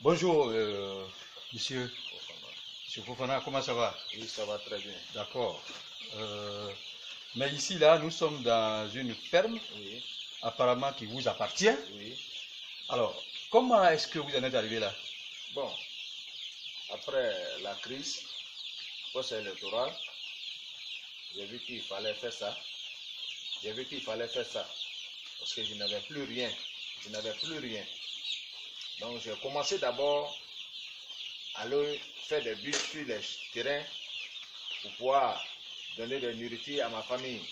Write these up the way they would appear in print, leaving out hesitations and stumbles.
Bonjour, monsieur. Monsieur Fofana, comment ça va? Oui, ça va très bien. D'accord. Mais ici, là, nous sommes dans une ferme, Oui, apparemment qui vous appartient. oui. Alors, comment est-ce que vous en êtes arrivé là? Bon, après la crise post-électorale, j'ai vu qu'il fallait faire ça. J'ai vu qu'il fallait faire ça parce que je n'avais plus rien. Je n'avais plus rien. Donc, j'ai commencé d'abord à aller faire des buts sur les terrains pour pouvoir donner de la nourriture à ma famille,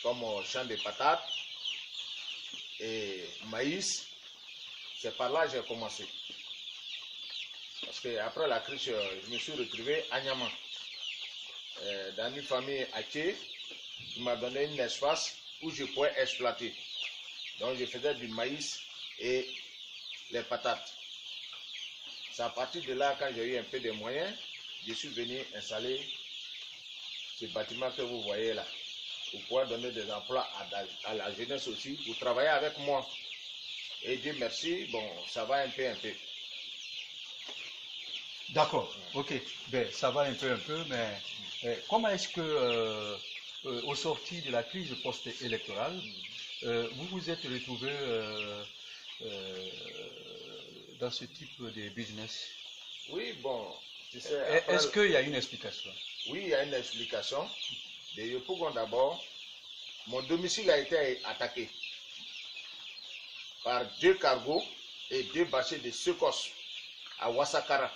comme champ de patates et maïs. C'est par là que j'ai commencé. Parce qu'après la crise, je me suis retrouvé à Niamey, dans une famille hachée qui m'a donné un espace où je pouvais exploiter. Donc je faisais du maïs et les patates. C'est à partir de là, quand j'ai eu un peu de moyens, je suis venu installer ce bâtiment que vous voyez là, pour pouvoir donner des emplois à la jeunesse aussi, pour travailler avec moi. Et Dieu merci, bon, ça va un peu. D'accord, ok. Ben, ça va un peu, mais comment est-ce que, au sorti de la crise post-électorale, vous vous êtes retrouvé dans ce type de business? Oui, bon, tu sais, après, Est-ce qu'il y a une explication? oui, il y a une explication. De Yopougon d'abord, mon domicile a été attaqué par 2 cargos et 2 bâchers de Secos à Ouassakara.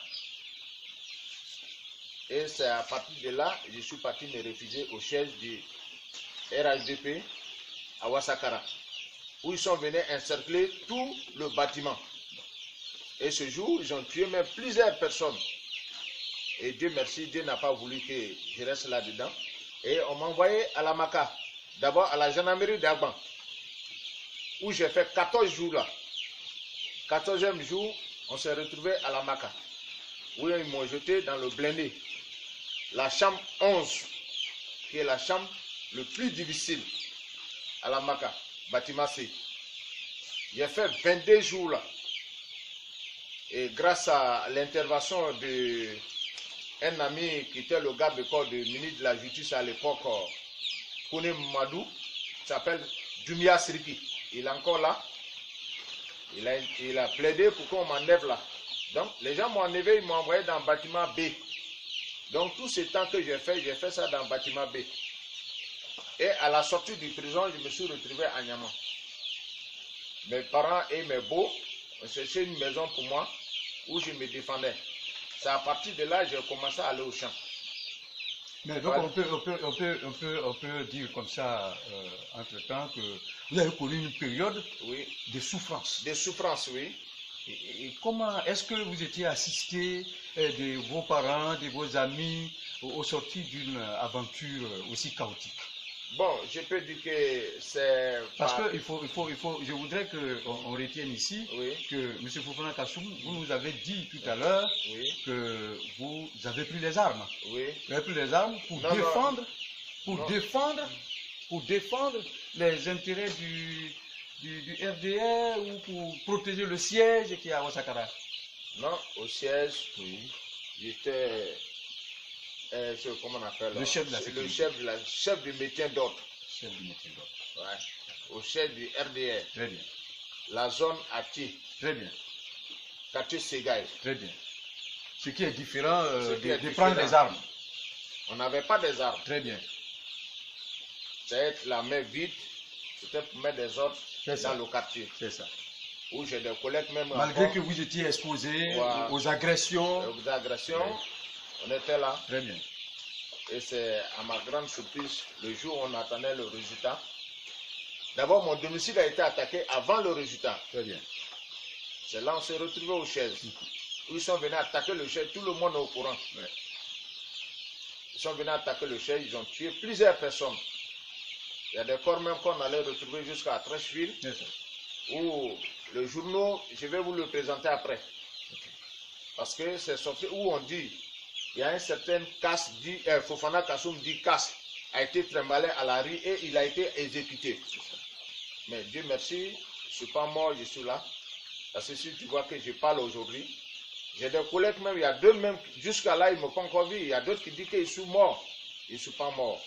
Et c'est à partir de là, je suis parti me réfugier au siège du RHDP à Ouassakara, où ils sont venus encercler tout le bâtiment. Et ce jour, ils ont tué même plusieurs personnes. Et Dieu merci, Dieu n'a pas voulu que je reste là-dedans. Et on m'a envoyé à la Maka, d'abord à la gendarmerie d'Agban, où j'ai fait 14 jours là. 14e jour, on s'est retrouvé à la Maka, où ils m'ont jeté dans le blindé. La chambre 11, qui est la chambre le plus difficile à la Maka, bâtiment C. J'ai fait 22 jours là. Et grâce à l'intervention d'un ami qui était le garde de corps du ministre de la Justice à l'époque, Kone Madou, qui s'appelle Dumia Sriki. Il est encore là. Il a plaidé pour qu'on m'enlève là. Donc, les gens m'ont enlevé, ils m'ont envoyé dans le bâtiment B. Donc, tout ce temps que j'ai fait ça dans le bâtiment B. Et à la sortie du prison, je me suis retrouvé à Niamey. Mes parents et mes beaux ont cherché une maison pour moi où je me défendais. C'est à partir de là que j'ai commencé à aller au champ. Mais donc on peut dire comme ça, entre-temps, que vous avez connu une période Oui. de souffrance. Des souffrances, oui. Et comment est-ce que vous étiez assisté de vos parents, de vos amis aux sorties d'une aventure aussi chaotique? Bon, je peux dire que c'est... Parce que je voudrais qu'on retienne ici Oui. que M. Fofana Kassoum, vous nous avez dit tout à l'heure Oui. que vous avez pris les armes. Oui. Vous avez pris les armes pour défendre les intérêts du RDR ou pour protéger le siège qui est à Ouassakara. Non, au siège, oui. J'étais... comment on appelle Le chef de la sécurité. chef du maintien d'ordre. Chef du maintien d'ordre. Ouais. Au chef du RDR. Très bien. La zone Ati. Très bien. Quartier Segaï. Très bien. Ce qui est différent de différent. prendre les armes. On n'avait pas des armes. Très bien. C'est la main vide. C'était pour mettre des ordres dans le quartier. C'est ça. Où j'ai des collègues même. Malgré que vous étiez exposé aux agressions. Aux agressions. Oui. On était là. Très bien. Et c'est à ma grande surprise, le jour où on attendait le résultat. D'abord, mon domicile a été attaqué avant le résultat. Très bien. C'est là qu'on s'est retrouvé aux chaises. Où ils sont venus attaquer le chef, tout le monde est au courant. Ouais. Ils sont venus attaquer le chef, ils ont tué plusieurs personnes. Il y a des corps même qu'on allait retrouver jusqu'à Trècheville. Où le journal, je vais vous le présenter après. Okay. Parce que c'est sorti où on dit, il y a un certain casse dit, Fofana Kassoum dit casse, a été trimballé à la rue et il a été exécuté. Mais Dieu merci, je ne suis pas mort, je suis là. Parce que si tu vois que je parle aujourd'hui, j'ai des collègues même, il y a deux même, jusqu'à là, ils ne m'ont pas encore vu. Il y a d'autres qui disent qu'ils sont morts. Ils ne sont pas morts.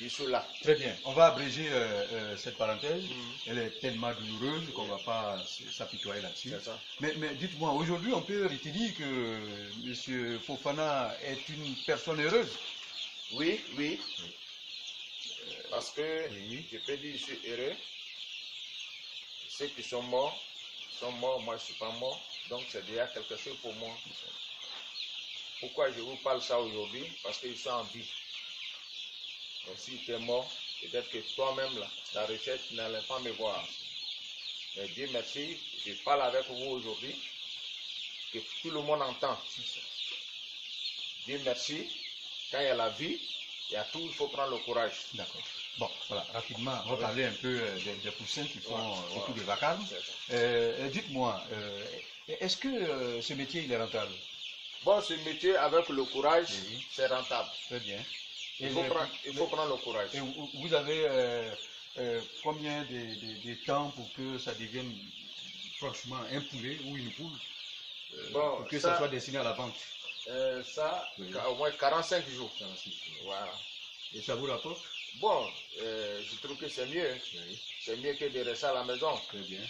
Ils sont là. Très bien. On va abréger cette parenthèse. Elle est tellement douloureuse qu'on ne va pas s'apitoyer là-dessus. Mais dites-moi, aujourd'hui, on peut retenir que M. Fofana est une personne heureuse. Oui. Parce que je peux dire que je suis heureux. Ceux qui sont morts, moi je ne suis pas mort. Donc c'est déjà quelque chose pour moi. Pourquoi je vous parle ça aujourd'hui? Parce qu'ils sont en vie. Donc si tu es mort, peut-être que toi-même, là, la recherche, tu n'allais pas me voir. Mais Dieu merci, je parle avec vous aujourd'hui, que tout le monde entend. Dieu merci, quand il y a la vie, il y a tout, il faut prendre le courage. D'accord. Bon, voilà, rapidement, on va parler un peu des poussins qui font beaucoup de vacarme. Dites-moi, est-ce que ce métier, il est rentable? Bon, ce métier, avec le courage, c'est rentable. Très bien. Il faut prendre le courage. Et vous avez combien de temps pour que ça devienne franchement un poulet ou une poule pour que ça soit destiné à la vente? Au moins 45 jours. 46 jours. Voilà. Et ça vous rapporte? Bon, je trouve que c'est mieux. C'est mieux que de rester à la maison.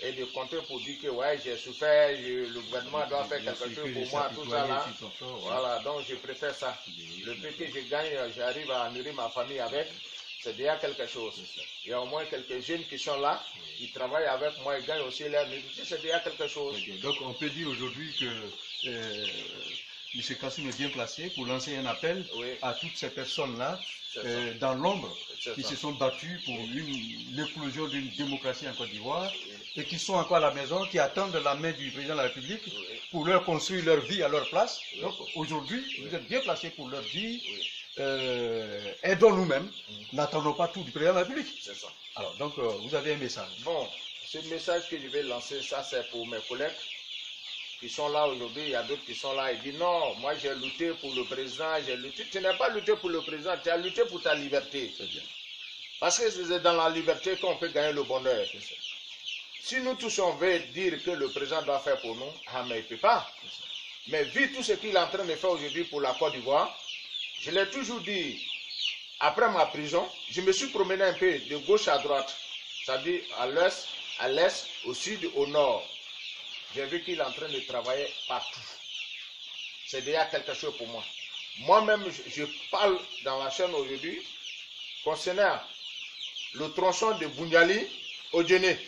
Et de compter pour dire que ouais, j'ai souffert, le gouvernement doit faire quelque chose pour moi, tout ça là. Voilà, donc je préfère ça. Le peu que je gagne, j'arrive à nourrir ma famille avec, c'est déjà quelque chose. Il y a au moins quelques jeunes qui sont là, qui travaillent avec moi, ils gagnent aussi leur nourriture, c'est déjà quelque chose. Donc on peut dire aujourd'hui que M. Kassoum est bien placé pour lancer un appel à toutes ces personnes-là dans l'ombre qui se sont battues pour l'éclosion d'une démocratie en Côte d'Ivoire et qui sont encore à la maison, qui attendent la main du président de la République pour leur construire leur vie à leur place. Donc aujourd'hui, vous êtes bien placé pour leur dire aidons nous-mêmes, n'attendons pas tout du président de la République. C'est ça. Alors donc vous avez un message. Bon, ce message que je vais lancer, ça c'est pour mes collègues qui sont là aujourd'hui, il y a d'autres qui sont là et disent non, moi j'ai lutté pour le président, j'ai lutté. Tu n'as pas lutté pour le président, tu as lutté pour ta liberté. Parce que c'est dans la liberté qu'on peut gagner le bonheur. Si nous tous on veut dire que le président doit faire pour nous, ah mais il ne peut pas. Mais vu tout ce qu'il est en train de faire aujourd'hui pour la Côte d'Ivoire, je l'ai toujours dit, après ma prison, je me suis promené un peu de gauche à droite, c'est-à-dire à l'est, au sud, au nord. J'ai vu qu'il est en train de travailler partout. C'est déjà quelque chose pour moi. Moi-même, je parle dans la chaîne aujourd'hui concernant le tronçon de Bouniali au Djené.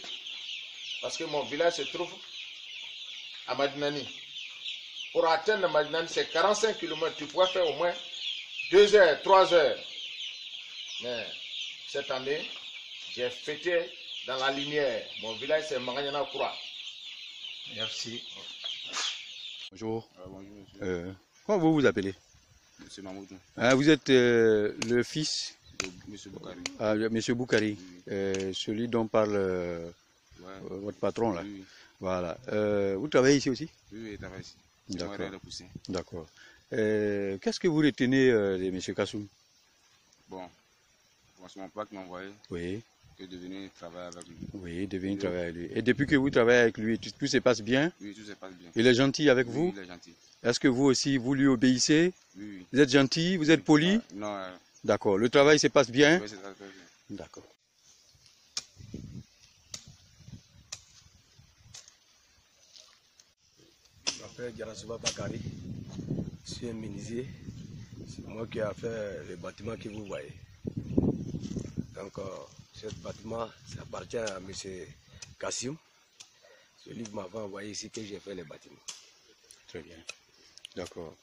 Parce que mon village se trouve à Madinani. Pour atteindre Madinani, c'est 45 km. Tu pourrais faire au moins 2 heures, 3 heures. Mais cette année, j'ai fêté dans la lumière. Mon village, c'est Maganyana Koura. Merci. Bonjour. Bonjour, monsieur. Comment vous vous appelez? Monsieur Mamoudou. Vous êtes le fils de monsieur Boukari. Monsieur Boukari, celui dont parle votre patron là. Oui. Voilà. Vous travaillez ici aussi? Oui, je travaille ici. D'accord. Qu'est-ce que vous retenez de M. Kassoum? Bon, franchement, pas qu'il m'a envoyé. Oui. Que de venir travailler avec lui. Oui, de venir travailler avec lui. Et depuis que vous travaillez avec lui, tout se passe bien? Oui, tout se passe bien. Il est gentil avec vous? Oui, il est gentil. Est-ce que vous aussi, vous lui obéissez? Oui. Vous êtes gentil? Vous êtes poli? Non. D'accord. Le travail se passe bien? Oui, c'est ça. D'accord. Je m'appelle Diarasouba Bakari. Je suis un menuisier. C'est moi qui ai fait le bâtiment que vous voyez. Donc, ce bâtiment, ça appartient à M. Kassoum. Celui qui m'avait envoyé ici que j'ai fait le bâtiment. Très bien. D'accord.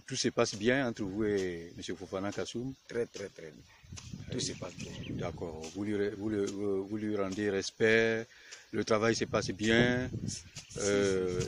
Tout se passe bien entre vous et M. Fofana Kassoum? Très bien. Tout se passe bien. D'accord. Vous lui rendez respect, le travail se passe bien,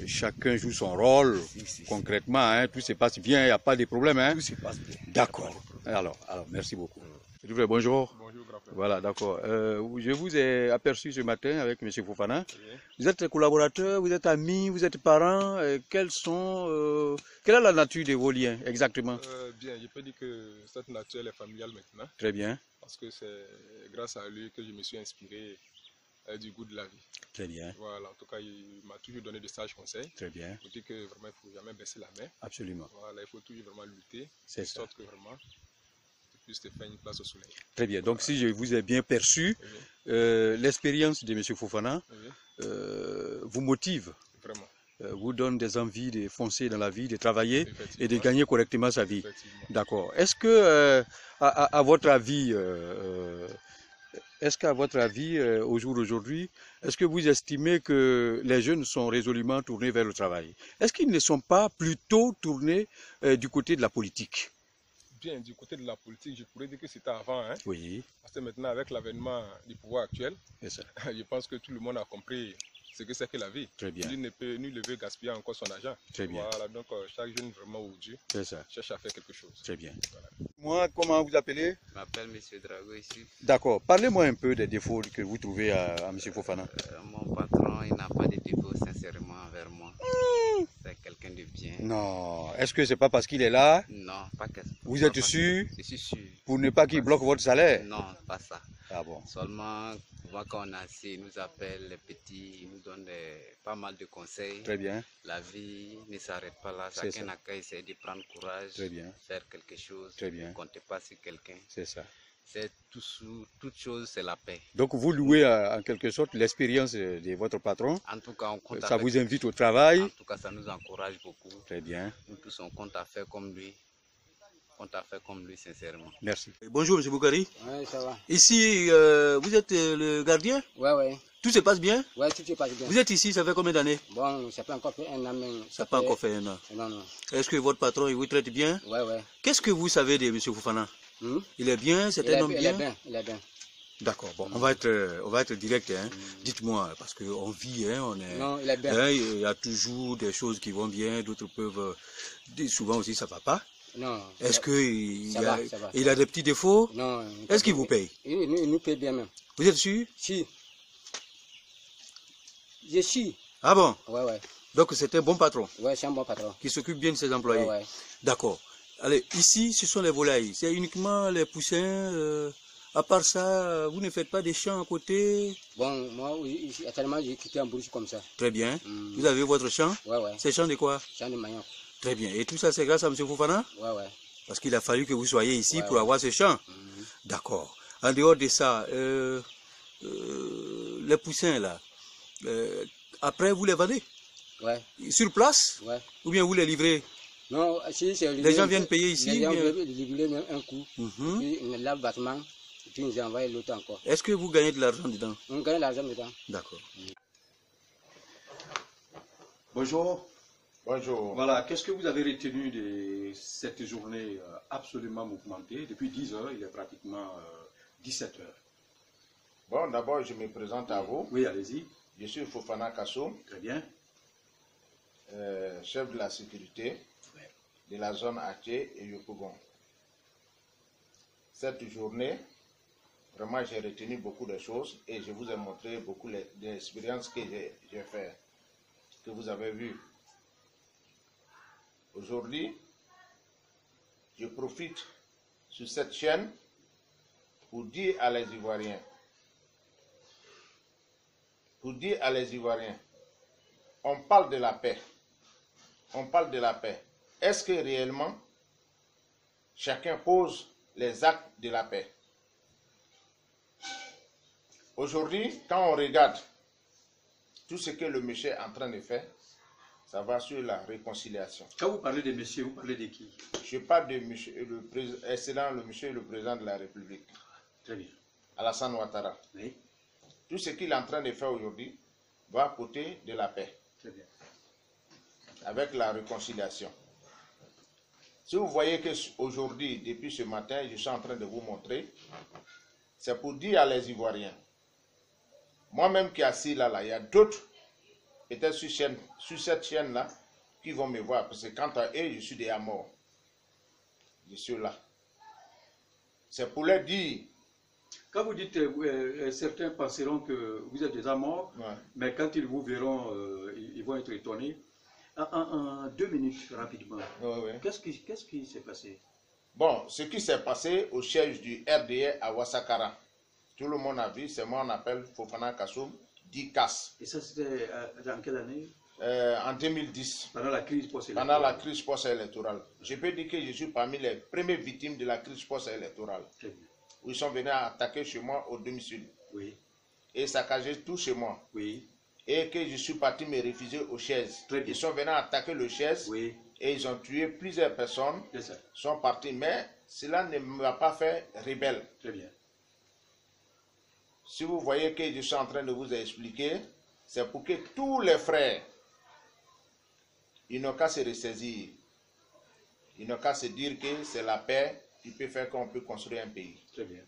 chacun joue son rôle concrètement, hein, tout se passe bien, il n'y a pas de problème. Hein? Tout se passe bien. D'accord. Alors, merci beaucoup. Bonjour. Bonjour, grand frère. Voilà, d'accord. Je vous ai aperçu ce matin avec M. Fofana. Oui. Vous êtes collaborateur, vous êtes amis, vous êtes parents. Quelle est la nature de vos liens exactement? Bien, je peux dire que cette nature est familiale maintenant. Très bien. Parce que c'est grâce à lui que je me suis inspiré du goût de la vie. Très bien. Voilà, en tout cas, il m'a toujours donné de sages conseils. Très bien. Il dit que vraiment, il ne faut jamais baisser la main. Absolument. Voilà, il faut toujours vraiment lutter. C'est de ça. sorte que vraiment, tu puisses te faire une place au soleil. Très bien. Donc, si je vous ai bien perçu, Oui. l'expérience de M. Fofana Oui. vous motive, Vraiment. vous donne des envies de foncer dans la vie, de travailler et de Effectivement. gagner correctement sa vie. Effectivement. D'accord. Est-ce que, à votre avis, au jour d'aujourd'hui, est-ce que vous estimez que les jeunes sont résolument tournés vers le travail? Est-ce qu'ils ne sont pas plutôt tournés du côté de la politique? Bien, du côté de la politique, je pourrais dire que c'était avant. Hein, Oui, parce que maintenant, avec l'avènement du pouvoir actuel, c'est ça. je pense que tout le monde a compris ce que c'est que la vie. Très bien. Il ne peut ni lever gaspiller encore son argent. Très bien. Voilà, donc chaque jeune vraiment aujourd'hui C'est ça. cherche à faire quelque chose. Très bien. Voilà. Moi, comment vous appelez? Je m'appelle M. Drago ici. D'accord. Parlez-moi un peu des défauts que vous trouvez à M. Fofana. Mon patron, il n'a pas de défaut sincèrement envers moi. C'est quelqu'un de bien. Non. Est-ce que c'est pas parce qu'il est là? Non, pas que. Vous êtes sûr? Je suis sûr. Pour ne pas qu'il bloque votre salaire? Non, pas ça. Ah bon. Seulement, quand on a assez, il nous appelle les petits, il nous donne pas mal de conseils. Très bien. La vie ne s'arrête pas là. C'est Chacun ça. n'a qu'à essayer de prendre courage, Très bien. faire quelque chose. Très bien. Ne comptez pas sur quelqu'un. C'est ça. C'est toute chose, c'est la paix. Donc vous louez en quelque sorte l'expérience de votre patron. En tout cas, on compte Ça avec vous invite au travail. En tout cas, ça nous encourage beaucoup. Très bien. Nous tous, on compte à faire comme lui. On compte à faire comme lui, sincèrement. Merci. Bonjour, M. Boukari. Oui, ça va. Ici, vous êtes le gardien? Ouais, ouais. Tout se passe bien? Ouais, tout se passe bien. Vous êtes ici, ça fait combien d'années? Bon, ça peut encore faire un an, mais... Ça n'a pas encore fait un an. Non, non. Est-ce que votre patron, il vous traite bien? Ouais, ouais. Qu'est-ce que vous savez de M. Fofana? Il est bien, c'est un homme Il bien? est bien, il est bien. D'accord, bon, on va être direct, hein. Dites-moi, parce qu'on vit, hein, on est... Non, il est bien. Hein, il y a toujours des choses qui vont bien, d'autres peuvent... souvent aussi, ça ne va pas. Non. Est-ce qu'il ça va. a des petits défauts? Non. Est-ce qu'il vous paye? Il nous paye bien même. Vous êtes sûr? Si. Je suis. Ah bon? Ouais, ouais. Donc c'est un bon patron Ouais, c'est un bon patron. qui s'occupe bien de ses employés. Ouais, ouais. D'accord. Allez, ici, ce sont les volailles. C'est uniquement les poussins. À part ça, vous ne faites pas des champs à côté? Bon, moi, actuellement, j'ai quitté un bourse comme ça. Très bien. Vous avez votre champ? Ouais, ouais. C'est champ de quoi? Champ de manioc. Très bien. Et tout ça, c'est grâce à M. Fofana? Ouais, ouais. Parce qu'il a fallu que vous soyez ici Ouais, pour ouais. avoir ce champ. D'accord. En dehors de ça, les poussins là, après vous les vendez? Ouais. Sur place? Ouais. Ou bien vous les livrez? Non, si c'est... Les gens viennent payer ici? Les gens bien... veulent livrer un coup. Puis on lave le bâtiment, et puis nous envoie l'autre encore. Est-ce que vous gagnez de l'argent dedans? On gagne l'argent dedans. D'accord. Bonjour. Bonjour. Voilà, qu'est-ce que vous avez retenu de cette journée absolument mouvementée? Depuis 10 heures, il est pratiquement 17 heures. Bon, d'abord, je me présente à vous. Oui, allez-y. Je suis Fofana Kasso, Très bien. chef de la sécurité de la zone Aché et Yopougon. Cette journée, vraiment, j'ai retenu beaucoup de choses et je vous ai montré beaucoup d'expériences que j'ai faites, que vous avez vues. Aujourd'hui, je profite sur cette chaîne pour dire à les Ivoiriens, on parle de la paix. On parle de la paix. Est-ce que réellement, chacun pose les actes de la paix? Aujourd'hui, quand on regarde tout ce que le monsieur est en train de faire, ça va sur la réconciliation. Quand vous parlez de monsieur, vous parlez de qui? Je parle de monsieur, le monsieur le président de la République, Très bien. Alassane Ouattara. Oui. Tout ce qu'il est en train de faire aujourd'hui va à côté de la paix, Très bien. avec la réconciliation. Si vous voyez qu'aujourd'hui, depuis ce matin, je suis en train de vous montrer, c'est pour dire à les Ivoiriens, moi-même qui suis assis là, il y a d'autres, peut-être sur cette chaîne-là, qui vont me voir, parce que quant à eux, je suis déjà mort. Je suis là. C'est pour leur dire. Quand vous dites, certains penseront que vous êtes déjà mort, Ouais. mais quand ils vous verront, ils vont être étonnés. En 2 minutes, rapidement, Ouais. qu'est-ce qui s'est passé? Bon, ce qui s'est passé au siège du RDA à Ouassakara, Tout le monde a vu, c'est moi on appelle Fofana Kassoum, dit Kass. Et ça, c'était dans quelle année? En 2010. Pendant la crise post-électorale. Pendant la crise post-électorale. Je peux dire que je suis parmi les premières victimes de la crise post-électorale. Où ils sont venus attaquer chez moi au domicile. Oui. Et saccager tout chez moi. Oui. Et que je suis parti me réfugier aux chaises. Ils sont venus attaquer le chaise. Oui. Et ils ont tué plusieurs personnes. Ils sont partis. Mais cela ne m'a pas fait rebelle. Très bien. Si vous voyez que je suis en train de vous expliquer, c'est pour que tous les frères, ils n'ont qu'à se ressaisir. Ils n'ont qu'à se dire que c'est la paix qui peut faire qu'on peut construire un pays. Très bien.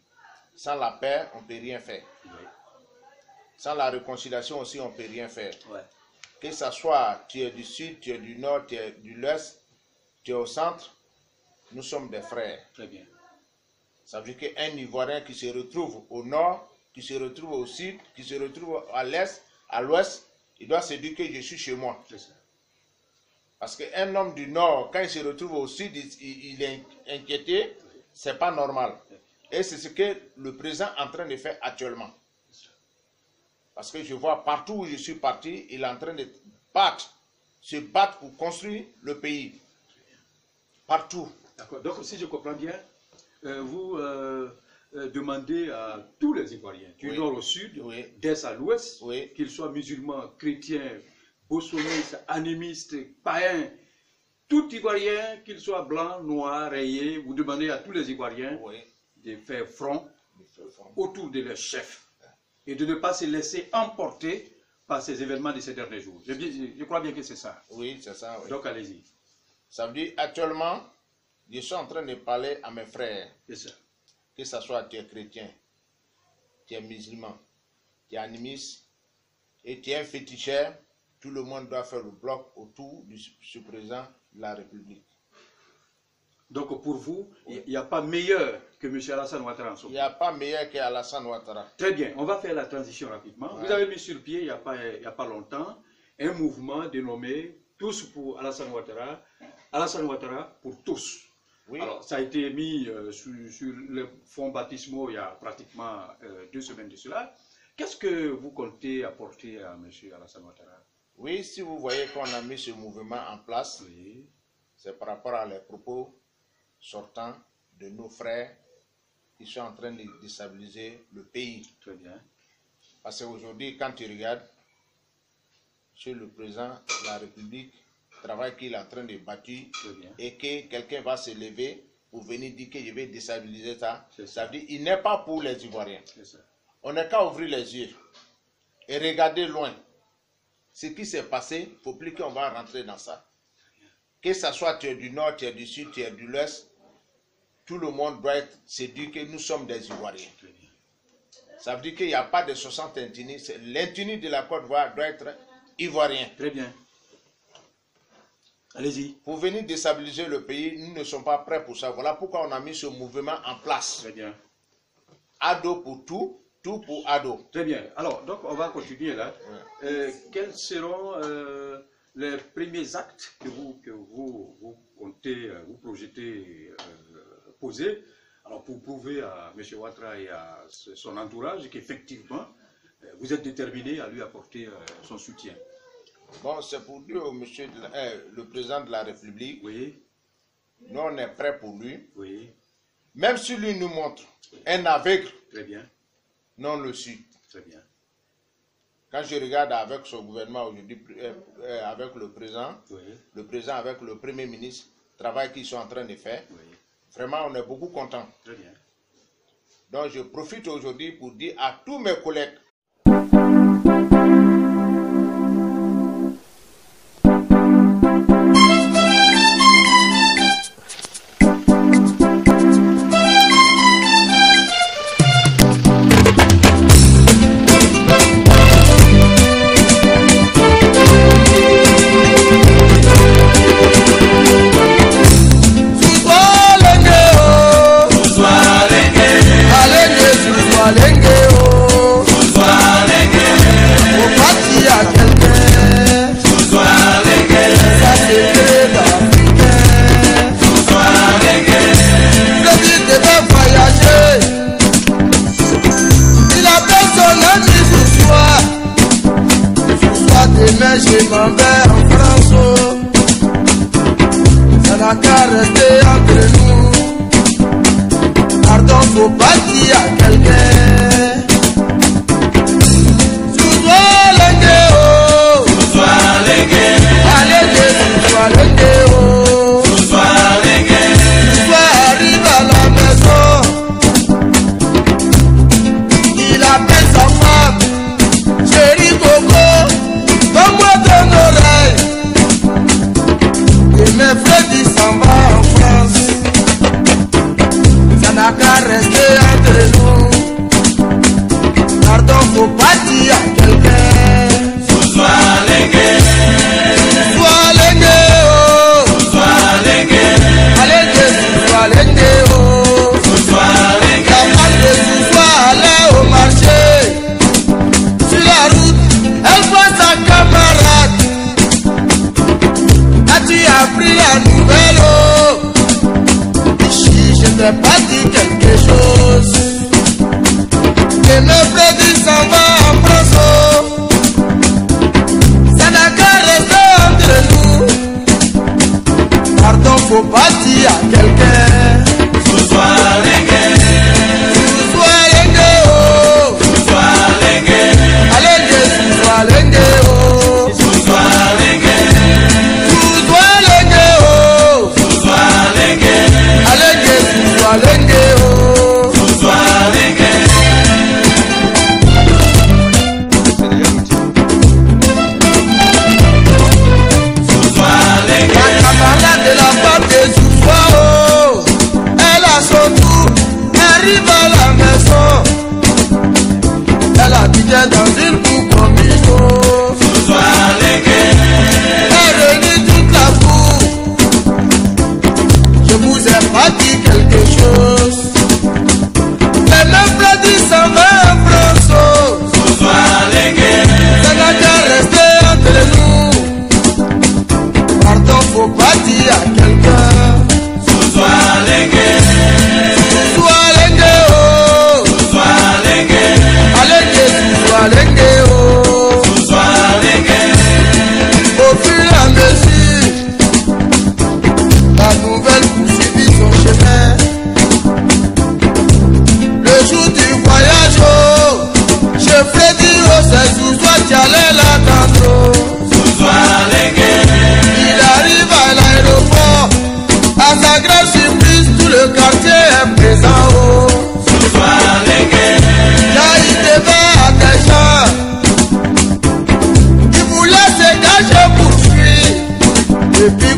Sans la paix, on ne peut rien faire. Oui. Sans la réconciliation aussi, on ne peut rien faire. Ouais. Que ce soit tu es du sud, tu es du nord, tu es du l'ouest, tu es au centre, nous sommes des frères. Très bien. Ça veut dire qu'un Ivoirien qui se retrouve au nord, qui se retrouve au sud, qui se retrouve à l'est, à l'ouest, il doit se dire que je suis chez moi. C'est ça. Parce qu'un homme du nord, quand il se retrouve au sud, il est inquiété, c'est pas normal. Et c'est ce que le président est en train de faire actuellement. Parce que je vois partout où je suis parti, il est en train de se battre pour construire le pays. Partout. D'accord. Donc, si je comprends bien, vous demandez à tous les Ivoiriens, du nord au sud, d'est à l'ouest, qu'ils soient musulmans, chrétiens, bossonistes, animistes, païens, tout Ivoirien, qu'il soit blanc, noir, rayé, vous demandez à tous les Ivoiriens de faire front autour de leur chef et de ne pas se laisser emporter par ces événements de ces derniers jours. Je crois bien que c'est ça. Oui, c'est ça. Oui. Donc, allez-y. Ça veut dire, actuellement, je suis en train de parler à mes frères. C'est ça. Que ce soit tu es chrétien, tu es musulman, tu es animiste et tu es un féticheur, tout le monde doit faire le bloc autour du président de la République. Donc pour vous, il n'y a pas meilleur que M. Alassane Ouattara en ce moment. Il n'y a pas meilleur que Alassane Ouattara. Très bien, on va faire la transition rapidement. Vous avez mis sur pied, il n'y a pas longtemps, un mouvement dénommé Tous pour Alassane Ouattara pour tous. Oui. Alors, ça a été mis sur le fonds baptismaux il y a pratiquement 2 semaines de cela. Qu'est-ce que vous comptez apporter à M. Alassane Ouattara? Oui, si vous voyez qu'on a mis ce mouvement en place, c'est par rapport à les propos sortants de nos frères qui sont en train de déstabiliser le pays. Très bien. Parce qu'aujourd'hui, quand tu regardes sur le président de la République, le travail qu'il est en train de bâtir, et que quelqu'un va se lever pour venir dire que je vais déstabiliser ça, ça veut dire qu'il n'est pas pour les Ivoiriens. On n'a qu'à ouvrir les yeux et regarder loin. Ce qui s'est passé, il ne faut plus qu'on va rentrer dans ça. Que ce soit tu es du nord, tu es du sud, tu es de l'ouest, tout le monde doit se dire que nous sommes des Ivoiriens. Ça veut dire qu'il n'y a pas de 60 ethnies. L'ethnie de la Côte d'Ivoire doit être ivoirien. Très bien. Allez-y. Pour venir déstabiliser le pays, nous ne sommes pas prêts pour ça. Voilà pourquoi on a mis ce mouvement en place. Très bien. Ado pour tout, tout pour Ado. Très bien. Alors, donc on va continuer là. Quels seront les premiers actes que vous comptez, vous projetez poser, alors pour prouver à M. Ouattara et à son entourage qu'effectivement, vous êtes déterminé à lui apporter son soutien? Bon, c'est pour dire au monsieur le président de la République, oui. Nous on est prêts pour lui. Oui. Même si lui nous montre un aveugle, très bien. Nous on le suit. Très bien. Quand je regarde avec son gouvernement aujourd'hui, avec le président avec le premier ministre, le travail qu'ils sont en train de faire, vraiment on est beaucoup contents. Très bien. Donc je profite aujourd'hui pour dire à tous mes collègues, Alenge, oh. rester entre nous. Pardon, faut pas dire à quelqu'un. Rester entre nous. Pardon, faut pas dire à quelqu'un. Sois les gays. Sois les gays, oh. Sois les gays. Allez, sois les gays, oh. Sois les gays. La femme de soir allait au marché. Sur la route, elle voit sa camarade. As-tu appris la nouvelle, oh? Je t'ai pas dit quelque chose. Et le Freddy s'en va en France. Ça n'a qu'à rester entre nous. Pardon, faut pas dire à quelqu'un. Sois les gays. Sois les gays, oh. Sois les gays. Allez, sois les gays, oh. Sois les gays. Sois les gays, oh. Sois les gays. Allez, sois les gays, oh. Sois les gays. La camarade de la femme de Soussoua, oh. Elle a son tour, arrive à la maison. Elle habitait dans une cour comme il faut. Sois les gays. Elle réunit toute la cour. Je vous ai pas dit quelque chose. Les mêmes Freddy s'en va en France. Sois les gays. Ça n'a qu'à rester entre nous. Pardon, faut pas dire à quelqu'un. Sois les gays. Sois les gays, oh. Sois les gays. Allez, sois les gays, oh. Sois les gays. Au fur et à mesure, la nouvelle poursuivit son chemin. Le jour du voyage, oh, je Freddy, oh, c'est Soussoua qui allait l'attendre. Sois les gays. Il arrive à l'aéroport, à sa grande surprise, tout le quartier est présent, oh. Sois les gays. Là, il devait à des gens. Il voulait se cacher pour fuir. Depuis